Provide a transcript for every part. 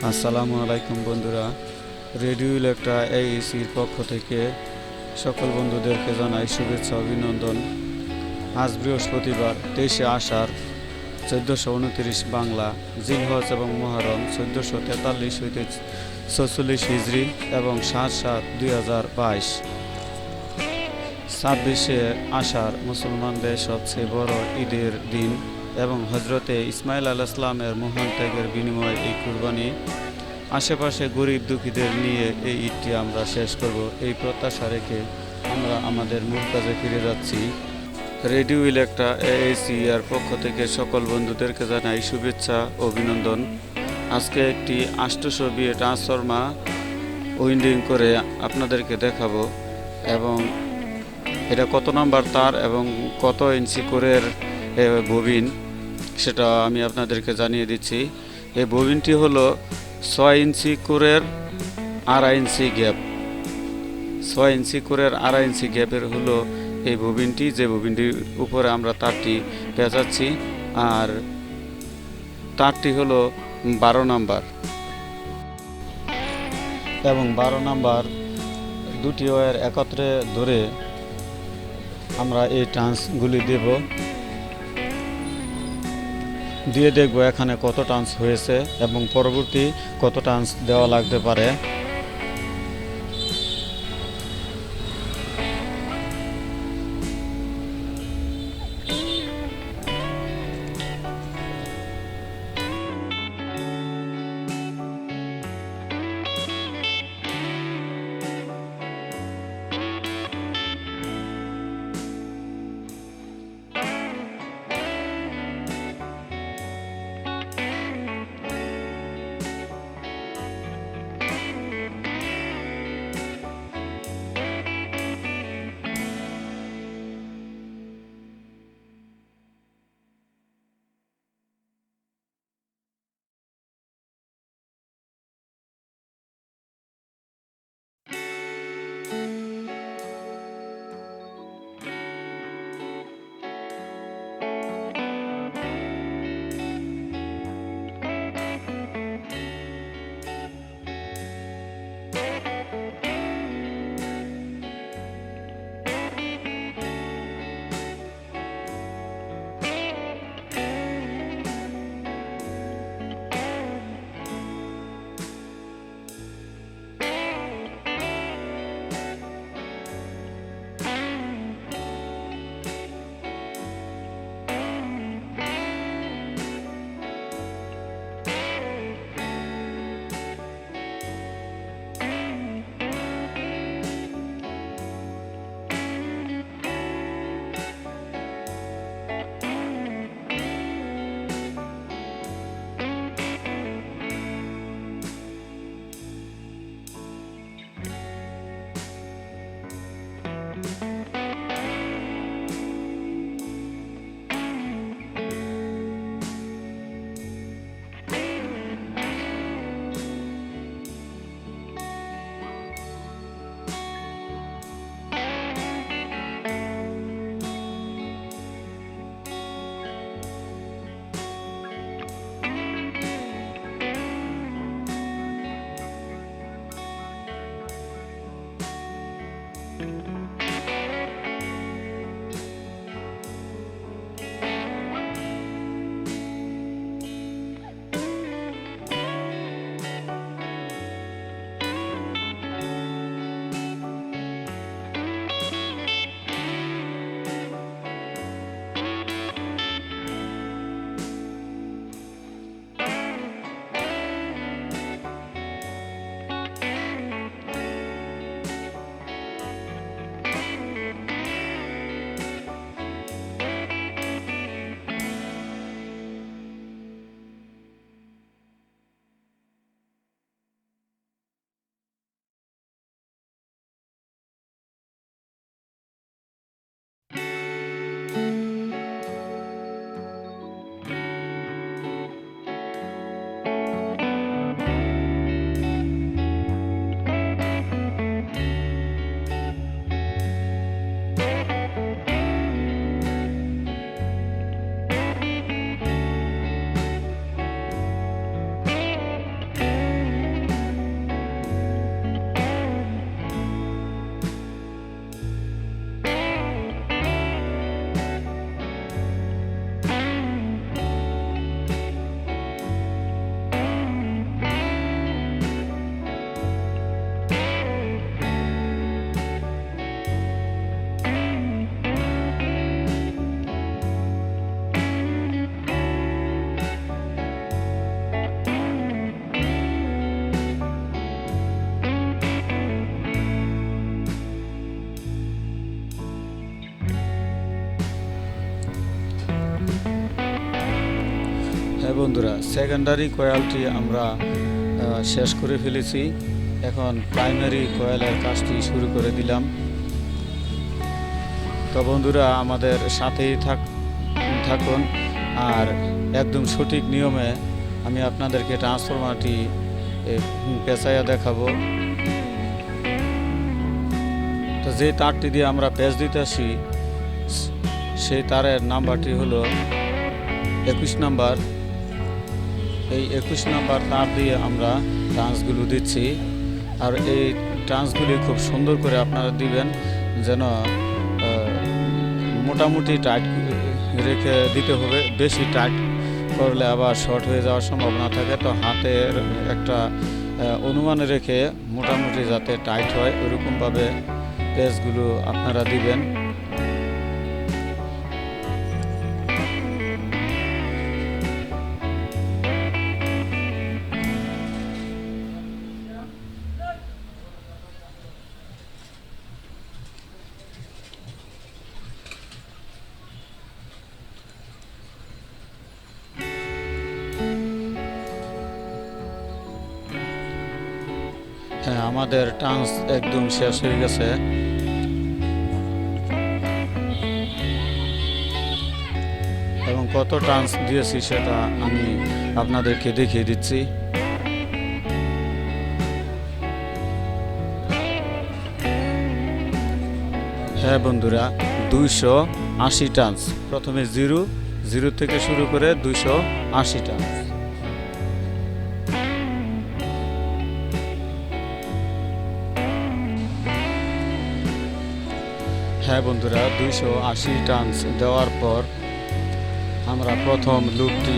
আসসালামু আলাইকুম বন্ধুরা, রেডিও ইলেকট্রা এইসির পক্ষ থেকে সকল বন্ধুদেরকে জানাই শুভেচ্ছা অভিনন্দন। আজ বৃহস্পতিবার 23শে আষাঢ় 1429 বাংলা, জিলহজ এবং মুহররম 1443 হইতে 46 হিজরি এবং 7/7/2022। 26শে আষাঢ় মুসলমানদের সবচেয়ে বড় ঈদের দিন এবং হজরতে ইসমাইল আলাইহিস সালামের মহান ত্যাগের বিনিময়ে এই কুরবানি। আশেপাশে গরিব দুঃখীদের নিয়ে এই ঈদটি আমরা শেষ করব, এই প্রত্যাশা রেখে আমরা আমাদের মূল কাজে ফিরে যাচ্ছি। রেডিও ইলেকট্রা এএসি এর পক্ষ থেকে সকল বন্ধুদেরকে জানাই শুভেচ্ছা অভিনন্দন। আজকে একটি 800 ট্রান্সফর্মার উইন্ডিং করে আপনাদেরকে দেখাবো এবং এটা কত নাম্বার তার এবং কত ইঞ্চি কোরের ববিন সেটা আমি আপনাদেরকে জানিয়ে দিচ্ছি। এই ববিনটি হলো 6 ইঞ্চি কোরের 2.5 ইঞ্চি গ্যাপ। 6 ইঞ্চি কোরের 2.5 ইঞ্চি গ্যাপের হলো এই ববিনটি, যে ববিনটির উপরে আমরা তারটি পেঁচাচ্ছি। আর তারটি হলো 12 নাম্বার এবং 12 নাম্বার দুটি ওয়্যার একত্রে ধরে আমরা এই টান্সগুলি দিয়ে দেখব এখানে কত টান্স হয়েছে এবং পরবর্তী কত টান্স দেওয়া লাগতে পারে। বন্ধুরা, সেকেন্ডারি কয়েলটি আমরা শেষ করে ফেলেছি। এখন প্রাইমারি কয়েলের কাজটি শুরু করে দিলাম। তো বন্ধুরা, আমাদের সাথেই থাকুন আর একদম সঠিক নিয়মে আমি আপনাদেরকে ট্রান্সফরমারটি পেঁচাইয়া দেখাবো। তো যে তারটি দিয়ে আমরা পেঁচ দিতেছি সেই তারের নাম্বারটি হলো 21 নাম্বার। এই 21 নাম্বার তার দিয়ে আমরা ট্রান্সগুলো দিচ্ছি। আর এই ট্রান্সগুলি খুব সুন্দর করে আপনারা দিবেন, যেন মোটামুটি টাইট রেখে দিতে হবে। বেশি টাইট করলে আবার শর্ট হয়ে যাওয়ার সম্ভাবনা থাকে। তো হাতের একটা অনুমান রেখে মোটামুটি যাতে টাইট হয় ওইরকমভাবে পেঁচগুলো আপনারা দিবেন। হ্যাঁ, আমাদের টান্স একদম শেষ হয়ে গেছে। এবং কত টান্স দিয়েছি সেটা আমি আপনাদেরকে দেখিয়ে দিচ্ছি। হ্যাঁ বন্ধুরা, 280 টান্স। প্রথমে জিরো থেকে শুরু করে 280 টান্স। হ্যাঁ বন্ধুরা, 280 টান্স দেওয়ার পর আমরা প্রথম লুপটি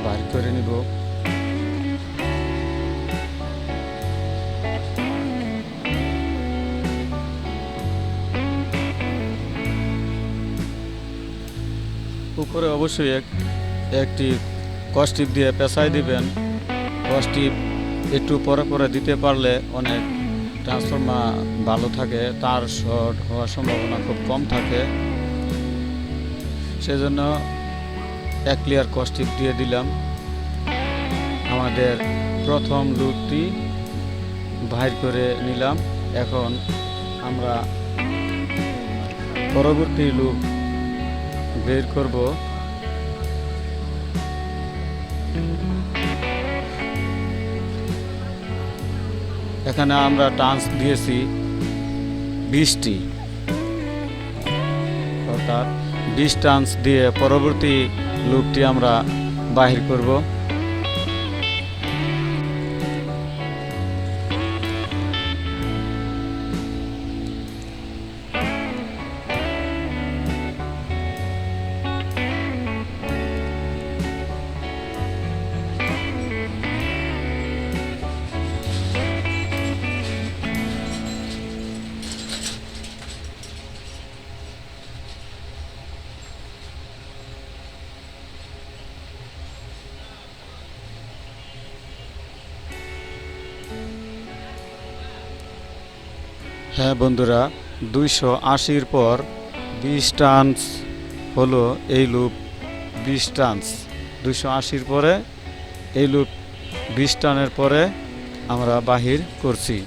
বাইর করে নিব। উপরে অবশ্যই একটি কস্টিপ দিয়ে পেঁচাই দিবেন। কস্টিপ একটু পরে পরে দিতে পারলে অনেক ট্রান্সফরমার ভালো থাকে, তার শর্ট হওয়ার সম্ভাবনা খুব কম থাকে। সেজন্য এক লেয়ার কস্টিপ দিয়ে দিলাম। আমাদের প্রথম লুপটি বাইর করে নিলাম। এখন আমরা পরবর্তী লুপ বের করব। এখানে আমরা টান্স দিয়েছি 20টি, অর্থাৎ 20 টান্স দিয়ে পরবর্তী লুপটি আমরা বাহির করব। হ্যাঁ বন্ধুরা, 280-র পর 20 টান্স হলো এই লুপ। 20 টান্স 280-র পরে এই লুপ 20 টানের পরে আমরা বাহির করছি।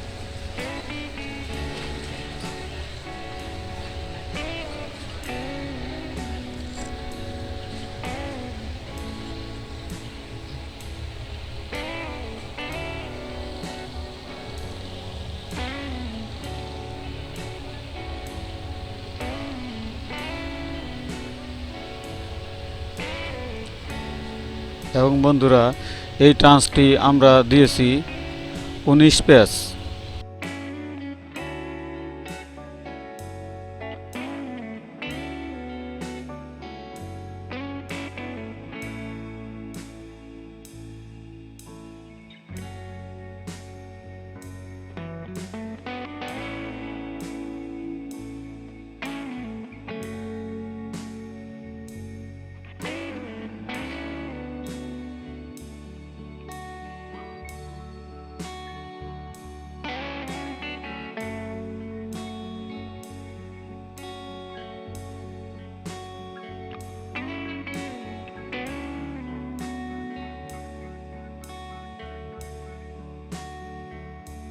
এবং বন্ধুরা, এই টান্সটি আমরা দিয়েছি 19 পেজ।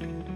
you.